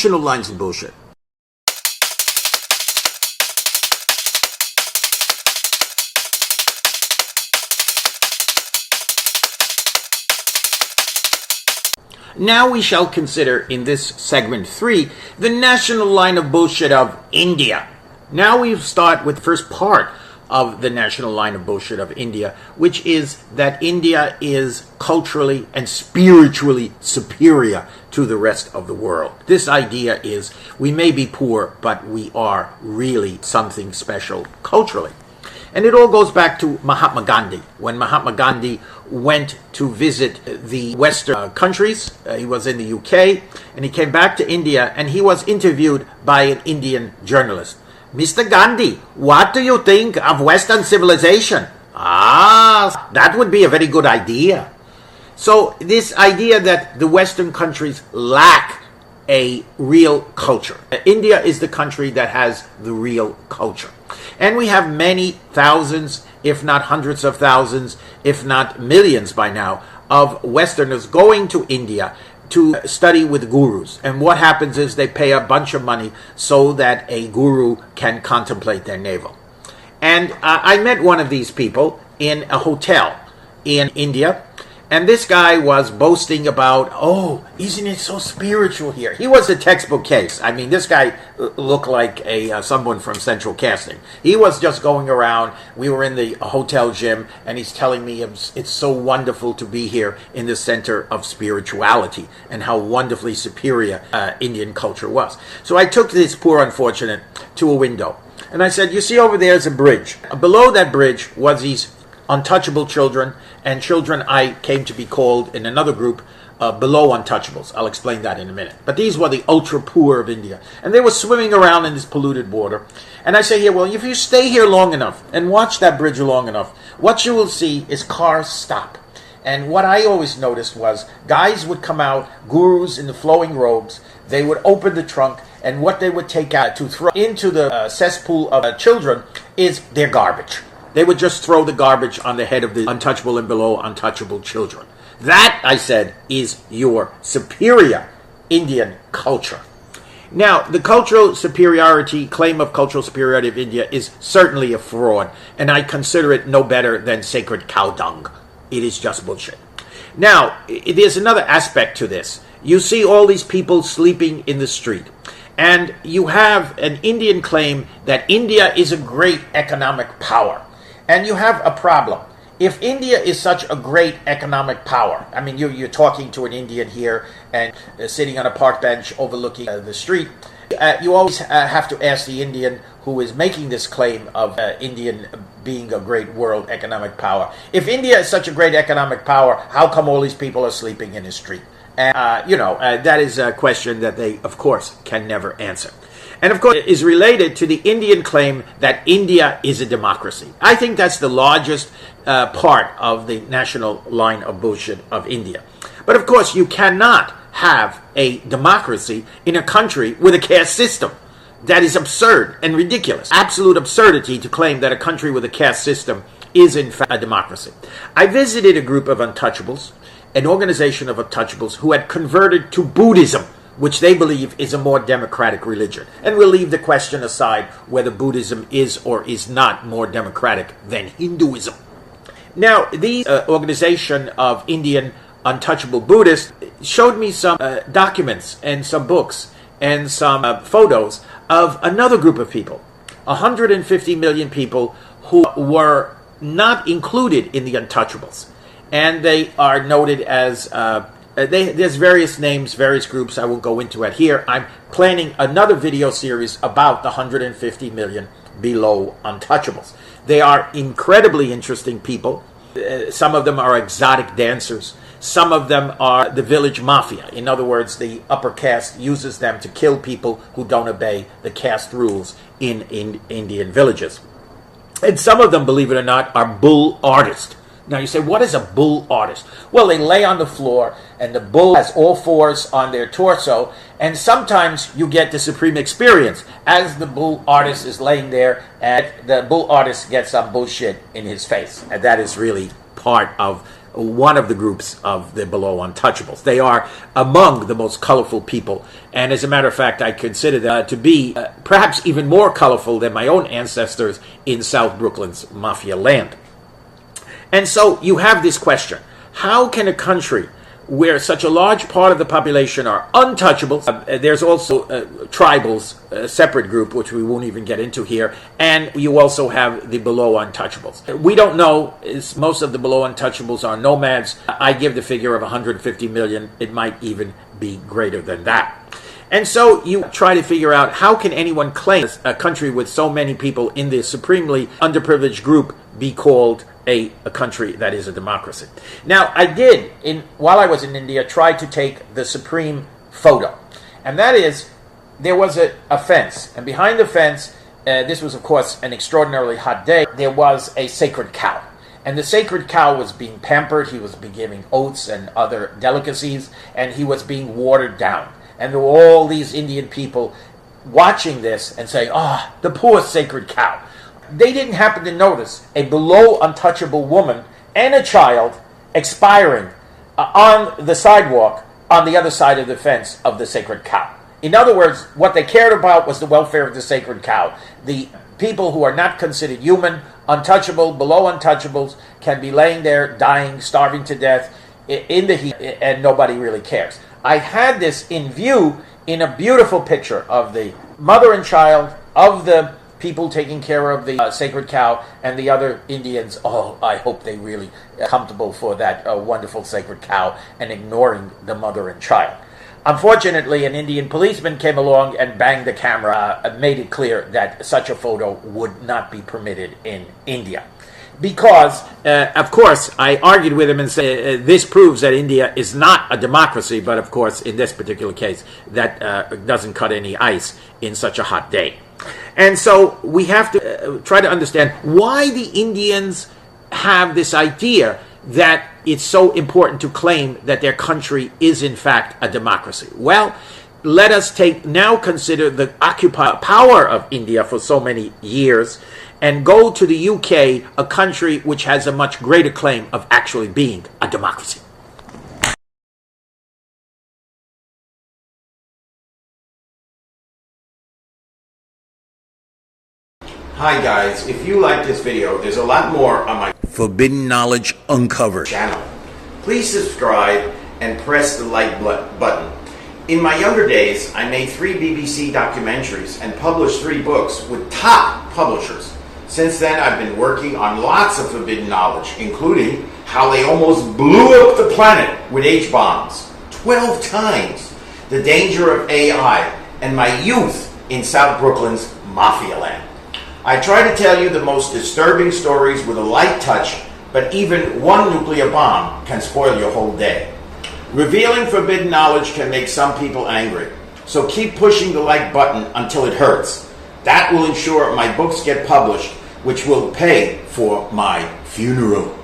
national lines of bullshit. Now we shall consider in this segment 3 the national line of bullshit of India. Now we start with the first part of the national line of bullshit of India, which is that India is culturally and spiritually superior to the rest of the world. This idea is we may be poor, but we are really something special culturally. And it all goes back to Mahatma Gandhi. When Mahatma Gandhi went to visit the Western countries, he was in the UK, and he came back to India, and he was interviewed by an Indian journalist. Mr. Gandhi, what do you think of Western civilization? Ah, that would be a very good idea. So this idea that the Western countries lack a real culture. India is the country that has the real culture. And we have many thousands, if not hundreds of thousands, if not millions by now, of Westerners going to India to study with gurus. And what happens is they pay a bunch of money so that a guru can contemplate their navel. And I met one of these people in a hotel in India. And this guy was boasting about, oh, isn't it so spiritual here? He was a textbook case. I mean, this guy looked like someone from Central Casting. He was just going around. We were in the hotel gym, and he's telling me it's so wonderful to be here in the center of spirituality and how wonderfully superior Indian culture was. So I took this poor unfortunate to a window, and I said, you see over there is a bridge. Below that bridge was these untouchable children, and children I came to be called in another group below untouchables. I'll explain that in a minute. But these were the ultra poor of India, and they were swimming around in this polluted water. And I say here, well, if you stay here long enough and watch that bridge long enough, what you will see is cars stop. And what I always noticed was guys would come out, gurus in the flowing robes, they would open the trunk, and what they would take out to throw into the cesspool of children is their garbage. They would just throw the garbage on the head of the untouchable and below untouchable children. That, I said, is your superior Indian culture. Now, the claim of cultural superiority of India is certainly a fraud, and I consider it no better than sacred cow dung. It is just bullshit. Now, there's another aspect to this. You see all these people sleeping in the street. And you have an Indian claim that India is a great economic power. And you have a problem. If India is such a great economic power, I mean, you're talking to an Indian here and sitting on a park bench overlooking the street, you always have to ask the Indian who is making this claim of Indian being a great world economic power. If India is such a great economic power, how come all these people are sleeping in the street? And, that is a question that they, of course, can never answer. And of course, it is related to the Indian claim that India is a democracy. I think that's the largest part of the national line of bullshit of India. But of course, you cannot have a democracy in a country with a caste system. That is absurd and ridiculous. Absolute absurdity to claim that a country with a caste system is in fact a democracy. I visited a group of untouchables, an organization of untouchables who had converted to Buddhism, which they believe is a more democratic religion. And we'll leave the question aside whether Buddhism is or is not more democratic than Hinduism. Now, the organization of Indian untouchable Buddhists showed me some documents and some books and some photos of another group of people, 150 million people who were not included in the untouchables. And they are noted as there's various names, various groups. I won't go into it here. I'm planning another video series about the 150 million below untouchables. They are incredibly interesting people. Some of them are exotic dancers. Some of them are the village mafia. In other words, the upper caste uses them to kill people who don't obey the caste rules in Indian villages. And some of them, believe it or not, are bull artists. Now you say, what is a bull artist? Well, they lay on the floor, and the bull has all fours on their torso, and sometimes you get the supreme experience as the bull artist is laying there, and the bull artist gets some bullshit in his face. And that is really part of one of the groups of the below untouchables. They are among the most colorful people, and as a matter of fact, I consider them to be perhaps even more colorful than my own ancestors in South Brooklyn's Mafia land. And so you have this question: how can a country where such a large part of the population are untouchables, there's also tribals, a separate group, which we won't even get into here, and you also have the below untouchables. We don't know, most of the below untouchables are nomads. I give the figure of 150 million. It might even be greater than that. And so you try to figure out, how can anyone claim a country with so many people in this supremely underprivileged group be called a country that is a democracy? Now, I did, while I was in India, try to take the supreme photo. And that is, there was a fence. And behind the fence, this was, of course, an extraordinarily hot day, there was a sacred cow. And the sacred cow was being pampered. He was being given oats and other delicacies, and he was being watered down. And there were all these Indian people watching this and saying, the poor sacred cow. They didn't happen to notice a below untouchable woman and a child expiring on the sidewalk on the other side of the fence of the sacred cow. In other words, what they cared about was the welfare of the sacred cow. The people who are not considered human, untouchable, below untouchables, can be laying there, dying, starving to death in the heat, and nobody really cares. I had this in view in a beautiful picture of the mother and child, of the people taking care of the sacred cow, and the other Indians. I hope they really are comfortable for that wonderful sacred cow, and ignoring the mother and child. Unfortunately, an Indian policeman came along and banged the camera, made it clear that such a photo would not be permitted in India. Because, of course, I argued with him and said, this proves that India is not a democracy, but of course, in this particular case, that doesn't cut any ice in such a hot day. And so we have to try to understand why the Indians have this idea that it's so important to claim that their country is in fact a democracy. Well, let us now consider the occupied power of India for so many years, and go to the UK, a country which has a much greater claim of actually being a democracy. Hi guys, if you like this video, there's a lot more on my Forbidden Knowledge Uncovered channel. Please subscribe and press the like button. In my younger days, I made 3 BBC documentaries and published 3 books with top publishers. Since then, I've been working on lots of forbidden knowledge, including how they almost blew up the planet with H-bombs 12 times, the danger of AI, and my youth in South Brooklyn's Mafia land. I try to tell you the most disturbing stories with a light touch, but even one nuclear bomb can spoil your whole day. Revealing forbidden knowledge can make some people angry, so keep pushing the like button until it hurts. That will ensure my books get published, which will pay for my funeral.